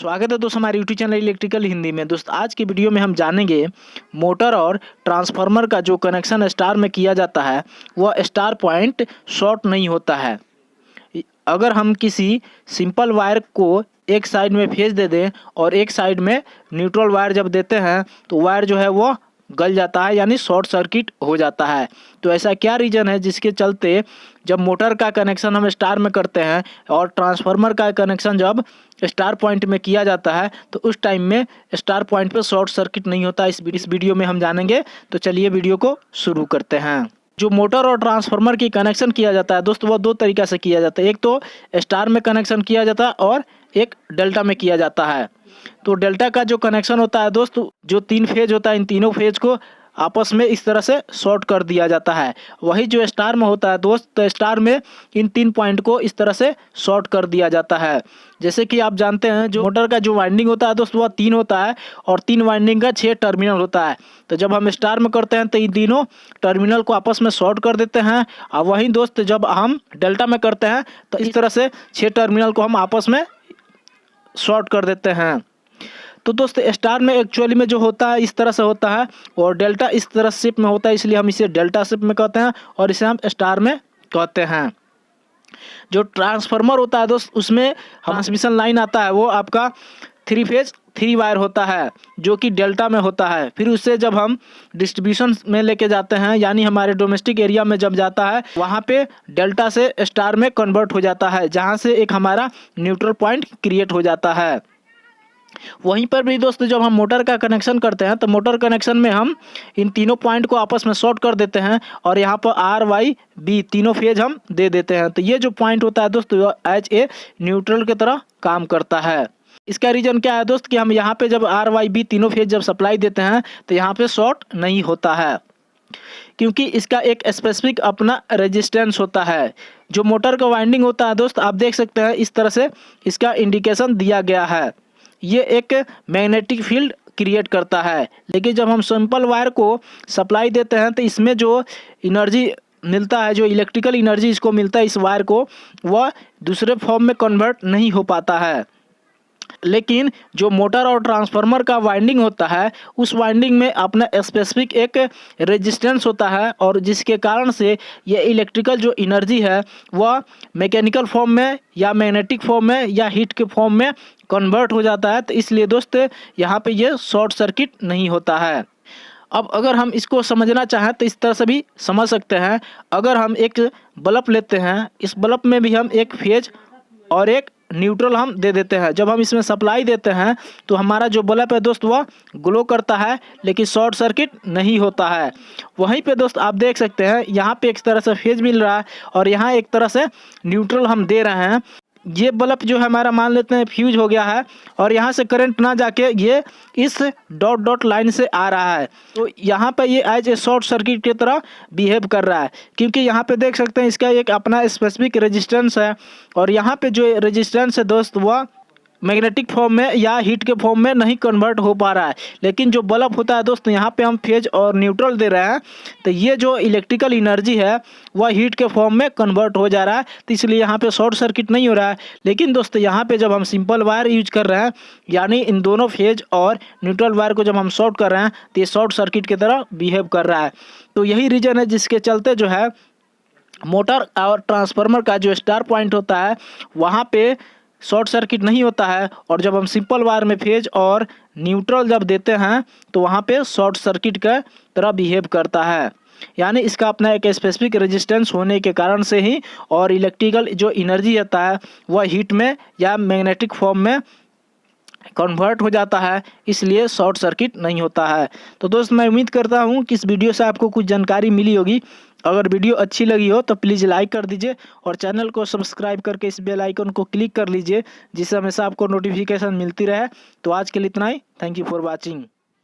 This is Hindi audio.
स्वागत है दोस्तों हमारे यूट्यूब चैनल इलेक्ट्रिकल हिंदी में। दोस्तों आज की वीडियो में हम जानेंगे मोटर और ट्रांसफार्मर का जो कनेक्शन स्टार में किया जाता है वह स्टार पॉइंट शॉर्ट नहीं होता है। अगर हम किसी सिंपल वायर को एक साइड में फेज दे दें और एक साइड में न्यूट्रल वायर जब देते हैं तो वायर जो है वो गल जाता है, यानी शॉर्ट सर्किट हो जाता है। तो ऐसा क्या रीज़न है जिसके चलते जब मोटर का कनेक्शन हम स्टार में करते हैं और ट्रांसफार्मर का कनेक्शन जब स्टार पॉइंट में किया जाता है तो उस टाइम में स्टार पॉइंट पे शॉर्ट सर्किट नहीं होता, इस वीडियो में हम जानेंगे। तो चलिए वीडियो को शुरू करते हैं। जो मोटर और ट्रांसफार्मर की कनेक्शन किया जाता है दोस्तों वो दो तरीका से किया जाता है। एक तो स्टार में कनेक्शन किया जाता है और एक डेल्टा में किया जाता है। तो डेल्टा का जो कनेक्शन होता है दोस्त, जो तीन फेज होता है, इन तीनों फेज को आपस में इस तरह से शॉर्ट कर दिया जाता है। वही जो स्टार में होता है दोस्त, तो स्टार में इन तीन पॉइंट को इस तरह से शॉर्ट कर दिया जाता है। जैसे कि आप जानते हैं जो मोटर का जो वाइंडिंग होता है दोस्त वह तीन होता है और तीन वाइंडिंग का 6 टर्मिनल होता है। तो जब हम स्टार में करते हैं तो इन तीनों टर्मिनल को आपस में शॉर्ट कर देते हैं, और वहीं दोस्त जब हम डेल्टा में करते हैं तो इस तरह से 6 टर्मिनल को हम आपस में शॉर्ट कर देते हैं। तो दोस्त स्टार में एक्चुअली में जो होता है इस तरह से होता है और डेल्टा इस तरह शेप में होता है, इसलिए हम इसे डेल्टा शेप में कहते हैं और इसे हम स्टार में कहते हैं। जो ट्रांसफार्मर होता है दोस्त उसमें ट्रांसमिशन लाइन आता है, वो आपका 3 फेज 3 वायर होता है जो कि डेल्टा में होता है। फिर उससे जब हम डिस्ट्रीब्यूशन में लेके जाते हैं, यानी हमारे डोमेस्टिक एरिया में जब जाता है वहाँ पे डेल्टा से स्टार में कन्वर्ट हो जाता है, जहाँ से एक हमारा न्यूट्रल पॉइंट क्रिएट हो जाता है। वहीं पर भी दोस्त जब हम मोटर का कनेक्शन करते हैं तो मोटर कनेक्शन में हम इन तीनों पॉइंट को आपस में शॉर्ट कर देते हैं और यहाँ पर आर वाई बी तीनों फेज हम दे देते हैं। तो ये जो पॉइंट होता है दोस्त एज ए न्यूट्रल की तरह काम करता है। इसका रीजन क्या है दोस्त कि हम यहाँ पे जब आर वाई बी तीनों फेज जब सप्लाई देते हैं तो यहाँ पे शॉर्ट नहीं होता है, क्योंकि इसका एक स्पेसिफिक अपना रेजिस्टेंस होता है। जो मोटर का वाइंडिंग होता है दोस्त आप देख सकते हैं इस तरह से इसका इंडिकेशन दिया गया है। ये एक मैग्नेटिक फील्ड क्रिएट करता है, लेकिन जब हम सिंपल वायर को सप्लाई देते हैं तो इसमें जो एनर्जी मिलता है, जो इलेक्ट्रिकल एनर्जी इसको मिलता है इस वायर को, वह दूसरे फॉर्म में कन्वर्ट नहीं हो पाता है। लेकिन जो मोटर और ट्रांसफार्मर का वाइंडिंग होता है उस वाइंडिंग में अपना स्पेसिफिक एक रेजिस्टेंस होता है और जिसके कारण से ये इलेक्ट्रिकल जो एनर्जी है वह मैकेनिकल फॉर्म में या मैग्नेटिक फॉर्म में या हीट के फॉर्म में कन्वर्ट हो जाता है। तो इसलिए दोस्त यहाँ पे ये शॉर्ट सर्किट नहीं होता है। अब अगर हम इसको समझना चाहें तो इस तरह से भी समझ सकते हैं। अगर हम एक बल्ब लेते हैं, इस बल्ब में भी हम एक फेज और एक न्यूट्रल हम दे देते हैं। जब हम इसमें सप्लाई देते हैं तो हमारा जो बल्ब है दोस्त वह ग्लो करता है, लेकिन शॉर्ट सर्किट नहीं होता है। वहीं पे दोस्त आप देख सकते हैं यहाँ पे एक तरह से फेज मिल रहा है और यहाँ एक तरह से न्यूट्रल हम दे रहे हैं। ये बल्ब जो है हमारा मान लेते हैं फ्यूज हो गया है और यहाँ से करंट ना जाके ये इस डॉट डॉट लाइन से आ रहा है, तो यहाँ पे ये एज ए शॉर्ट सर्किट की तरह बिहेव कर रहा है, क्योंकि यहाँ पे देख सकते हैं इसका एक अपना स्पेसिफिक रेजिस्टेंस है और यहाँ पे जो रेजिस्टेंस है दोस्त वह मैग्नेटिक फॉर्म में या हीट के फॉर्म में नहीं कन्वर्ट हो पा रहा है। लेकिन जो बल्ब होता है दोस्त यहाँ पे हम फेज और न्यूट्रल दे रहे हैं तो ये जो इलेक्ट्रिकल एनर्जी है वह हीट के फॉर्म में कन्वर्ट हो जा रहा है, तो इसलिए यहाँ पे शॉर्ट सर्किट नहीं हो रहा है। लेकिन दोस्त यहाँ पे जब हम सिंपल वायर यूज कर रहे हैं, यानी इन दोनों फेज और न्यूट्रल वायर को जब हम शॉर्ट कर रहे हैं तो ये शॉर्ट सर्किट की तरह बिहेव कर रहा है। तो यही रीजन है जिसके चलते जो है मोटर और ट्रांसफार्मर का जो स्टार पॉइंट होता है वहाँ पे शॉर्ट सर्किट नहीं होता है, और जब हम सिंपल वायर में फेज और न्यूट्रल जब देते हैं तो वहाँ पे शॉर्ट सर्किट का तरह बिहेव करता है। यानी इसका अपना एक स्पेसिफिक रेजिस्टेंस होने के कारण से ही और इलेक्ट्रिकल जो एनर्जी होता है वह हीट में या मैग्नेटिक फॉर्म में कन्वर्ट हो जाता है, इसलिए शॉर्ट सर्किट नहीं होता है। तो दोस्त मैं उम्मीद करता हूँ कि इस वीडियो से आपको कुछ जानकारी मिली होगी। अगर वीडियो अच्छी लगी हो तो प्लीज़ लाइक कर दीजिए और चैनल को सब्सक्राइब करके इस बेल आइकन को क्लिक कर लीजिए, जिससे हमेशा आपको नोटिफिकेशन मिलती रहे। तो आज के लिए इतना ही। Thank you for watching.